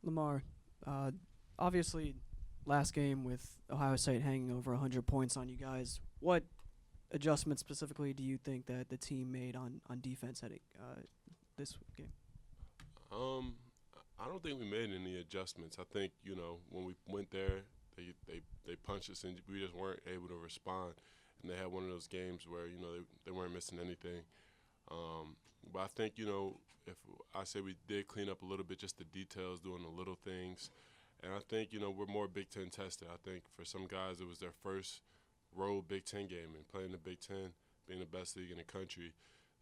Lamar, uh, obviously, last game with Ohio State hanging over 100 points on you guys, what adjustments specifically do you think that the team made on defense heading this game? Um, I don't think we made any adjustments. I think when we went there, they punched us and we just weren't able to respond. And they had one of those games where they weren't missing anything. But I think if I say we did clean up a little bit, just the details, doing the little things, and I think we're more Big Ten tested. I think for some guys it was their first road Big Ten game, and playing the Big Ten, being the best league in the country,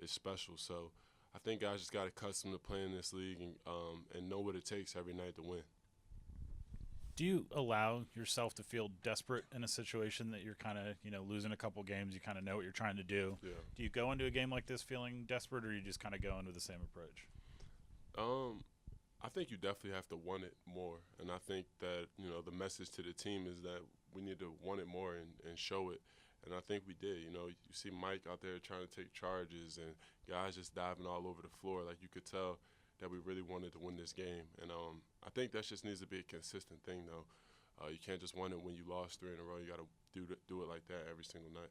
is special. So I think guys just got accustomed to playing this league and know what it takes every night to win. Do you allow yourself to feel desperate in a situation that you're kind of, losing a couple games, you kind of know what you're trying to do? Yeah. Do you go into a game like this feeling desperate, or you just kind of go in with the same approach? I think you definitely have to want it more, and I think that the message to the team is that we need to want it more and show it, and I think we did. You see Mike out there trying to take charges and guys just diving all over the floor. Like, you could tell that we really wanted to win this game, and I think that just needs to be a consistent thing, though. You can't just win it when you lost 3 in a row. You got to do it like that every single night.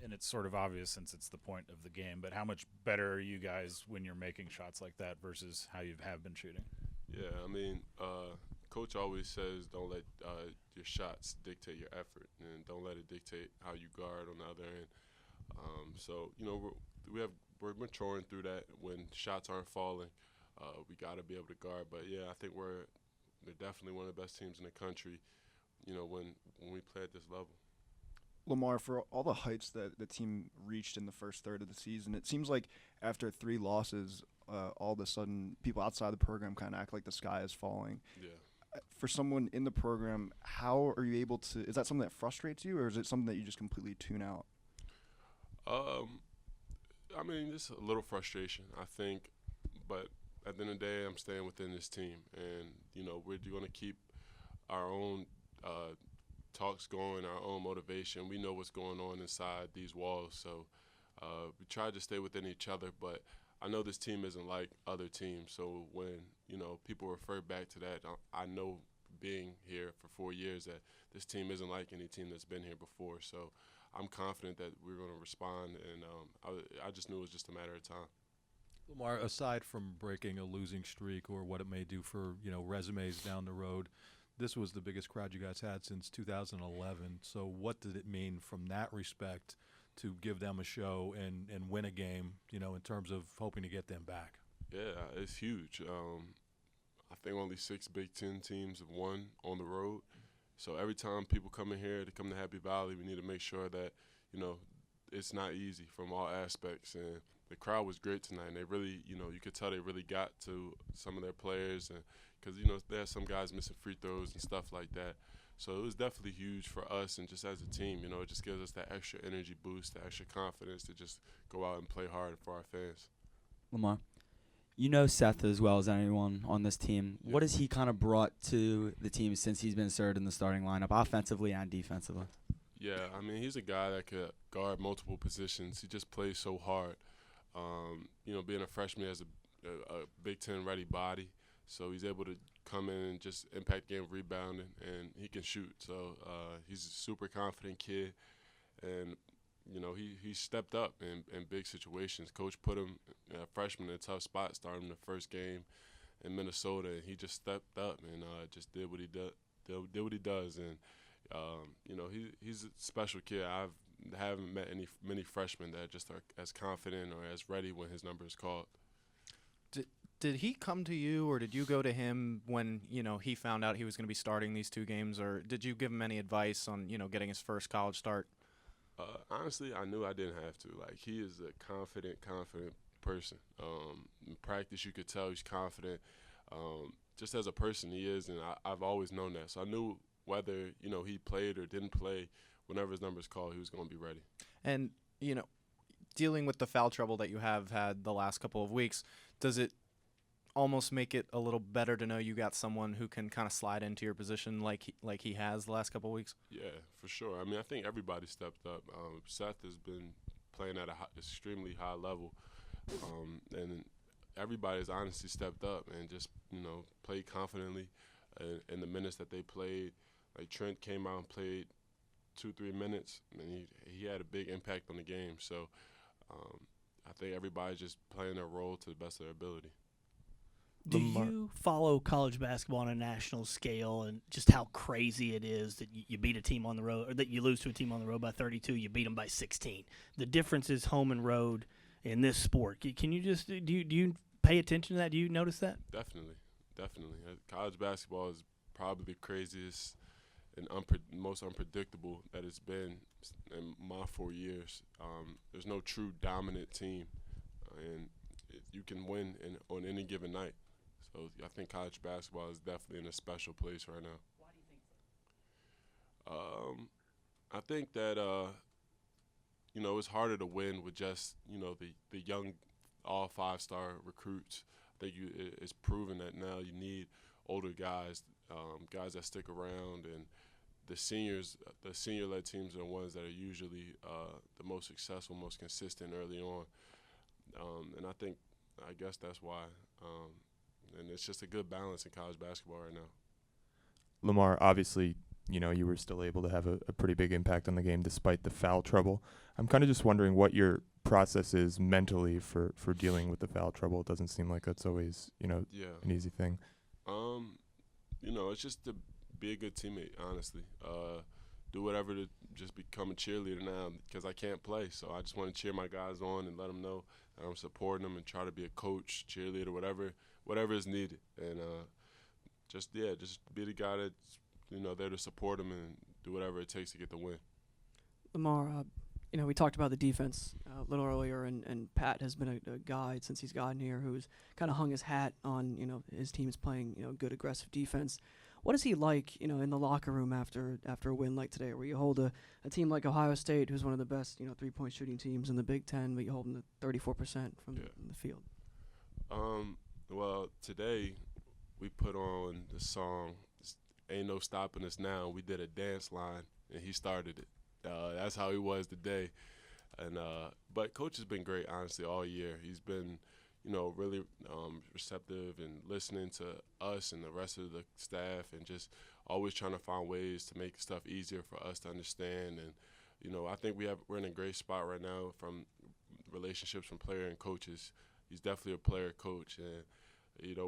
And it's sort of obvious since it's the point of the game, but how much better are you guys when you're making shots like that versus how you have been shooting? Yeah, I mean, Coach always says don't let your shots dictate your effort, and don't let it dictate how you guard on the other end. So we're maturing through that. When shots aren't falling, we got to be able to guard. But yeah, I think they're definitely one of the best teams in the country. When we play at this level. Lamar, for all the heights that the team reached in the first third of the season, it seems like after 3 losses, all of a sudden people outside the program kind of act like the sky is falling. Yeah. For someone in the program, how are you able to – is that something that frustrates you, or is it something that you just completely tune out? I mean, just a little frustration, I think. But at the end of the day, I'm staying within this team. And, we're going to keep our own talks going, our own motivation. We know what's going on inside these walls. So we try to stay within each other. But I know this team isn't like other teams. So when, people refer back to that, I know being here for 4 years that this team isn't like any team that's been here before. So I'm confident that we're going to respond, and I just knew it was just a matter of time. Lamar, aside from breaking a losing streak or what it may do for resumes down the road, this was the biggest crowd you guys had since 2011. So what did it mean from that respect to give them a show and win a game, in terms of hoping to get them back? Yeah, it's huge. I think only 6 Big Ten teams have won on the road. So every time people come in here to come to Happy Valley, we need to make sure that, it's not easy from all aspects. And the crowd was great tonight. And they really, you could tell they really got to some of their players. And because, there are some guys missing free throws and stuff like that. So it was definitely huge for us and just as a team. It just gives us that extra energy boost, that extra confidence to just go out and play hard for our fans. Lamar, you know Seth as well as anyone on this team. Yeah. What has he kind of brought to the team since he's been inserted in the starting lineup, offensively and defensively? Yeah, I mean, he's a guy that could guard multiple positions. He just plays so hard. Being a freshman, he has a Big Ten ready body, so he's able to come in and just impact game rebounding, and he can shoot. So he's a super confident kid, and he stepped up in big situations. Coach put him, a freshman, in a tough spot, starting the first game in Minnesota, and he just stepped up and just did what he does, and he's a special kid. I haven't met many freshmen that just are as confident or as ready when his number is called. Did he come to you, or did you go to him when he found out he was going to be starting these 2 games, or did you give him any advice on getting his first college start? Honestly, I knew I didn't have to. Like, he is a confident person. In practice, you could tell he's confident. Just as a person, he is, and I've always known that. So I knew whether he played or didn't play, whenever his number is called, he was going to be ready. And dealing with the foul trouble that you have had the last couple of weeks, does it almost make it a little better to know you got someone who can kind of slide into your position like he has the last couple of weeks? Yeah, for sure. I mean, I think everybody stepped up. Seth has been playing at an extremely high level, and everybody's honestly stepped up and just played confidently in the minutes that they played. Like Trent came out and played 2-3 minutes, and he had a big impact on the game. So I think everybody's just playing their role to the best of their ability. Do you follow college basketball on a national scale and just how crazy it is that you beat a team on the road, or that you lose to a team on the road by 32, you beat them by 16? The difference is home and road in this sport. Can you just do you pay attention to that? Do you notice that? Definitely. College basketball is probably the craziest and most unpredictable that it's been in my 4 years. There's no true dominant team, and you can win on any given night. So I think college basketball is definitely in a special place right now. Why do you think so? I think that it's harder to win with just the young all 5-star recruits. I think it's proven that now you need older guys, guys that stick around, and the senior-led teams are the ones that are usually the most successful, most consistent early on. And I guess that's why. And it's just a good balance in college basketball right now. Lamar, obviously, you were still able to have a pretty big impact on the game despite the foul trouble. I'm kind of just wondering what your process is mentally for dealing with the foul trouble. It doesn't seem like that's always, an easy thing. It's just to be a good teammate, honestly. Do whatever to just become a cheerleader now because I can't play. So I just want to cheer my guys on and let them know that I'm supporting them and try to be a coach, cheerleader, whatever is needed. And just be the guy that's, there to support them and do whatever it takes to get the win. Lamar, we talked about the defense a little earlier, and Pat has been a guy since he's gotten here who's kind of hung his hat on, his team's playing, good aggressive defense. What is he like, in the locker room after a win like today, where you hold a team like Ohio State, who's one of the best, 3-point shooting teams in the Big Ten, but you hold them to 34% from the field? Well, today we put on the song "Ain't No Stopping Us Now." We did a dance line, and he started it. That's how he was today. And but Coach has been great, honestly, all year. He's been really receptive and listening to us and the rest of the staff, and just always trying to find ways to make stuff easier for us to understand. And I think we're in a great spot right now from relationships from player and coaches. He's definitely a player coach, and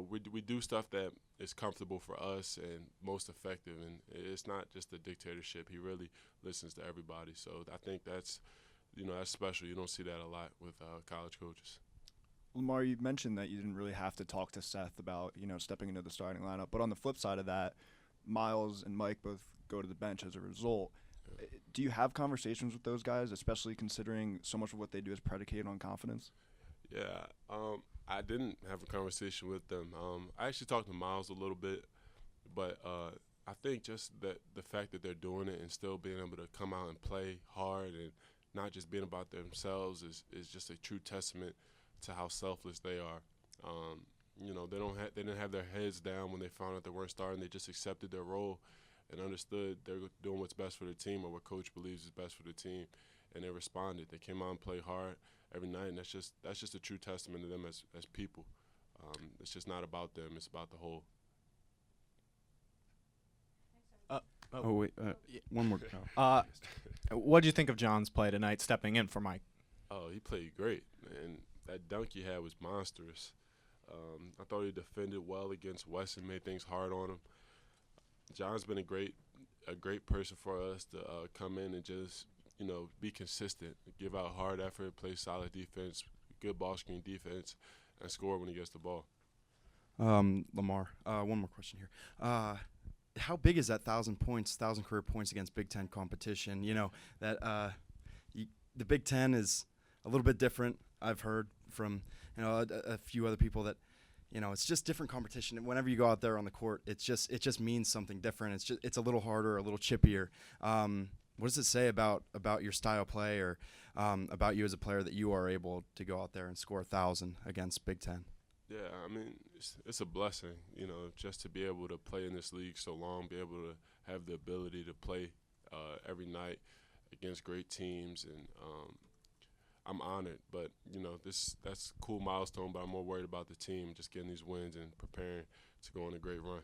we do stuff that is comfortable for us and most effective, and it's not just a dictatorship. He really listens to everybody, so I think that's special. You don't see that a lot with college coaches. Lamar, you mentioned that you didn't really have to talk to Seth about, stepping into the starting lineup. But on the flip side of that, Miles and Mike both go to the bench as a result. Yeah. Do you have conversations with those guys, especially considering so much of what they do is predicated on confidence? Yeah, I didn't have a conversation with them. I actually talked to Miles a little bit, but I think just that the fact that they're doing it and still being able to come out and play hard and not just being about themselves is just a true testament to how selfless they are. They didn't have their heads down when they found out they weren't starting. They just accepted their role and understood they're doing what's best for the team or what coach believes is best for the team, and they responded. They came out and played hard every night, and that's just a true testament to them as people. It's just not about them; it's about the whole. One more. What did you think of John's play tonight, stepping in for Mike? Oh, he played great, and that dunk he had was monstrous. I thought he defended well against Wesson, made things hard on him. John's been a great person for us to come in and just be consistent, give out hard effort, play solid defense, good ball screen defense, and score when he gets the ball. Lamar, one more question here. How big is that 1,000 career points against Big Ten competition? The Big Ten is a little bit different. I've heard from a few other people that it's just different competition. And whenever you go out there on the court, it just means something different. It's a little harder, a little chippier. What does it say about your style play or about you as a player that you are able to go out there and score 1,000 against Big Ten? Yeah, I mean, it's a blessing, just to be able to play in this league so long, be able to have the ability to play every night against great teams. And I'm honored. But that's a cool milestone. But I'm more worried about the team, just getting these wins and preparing to go on a great run.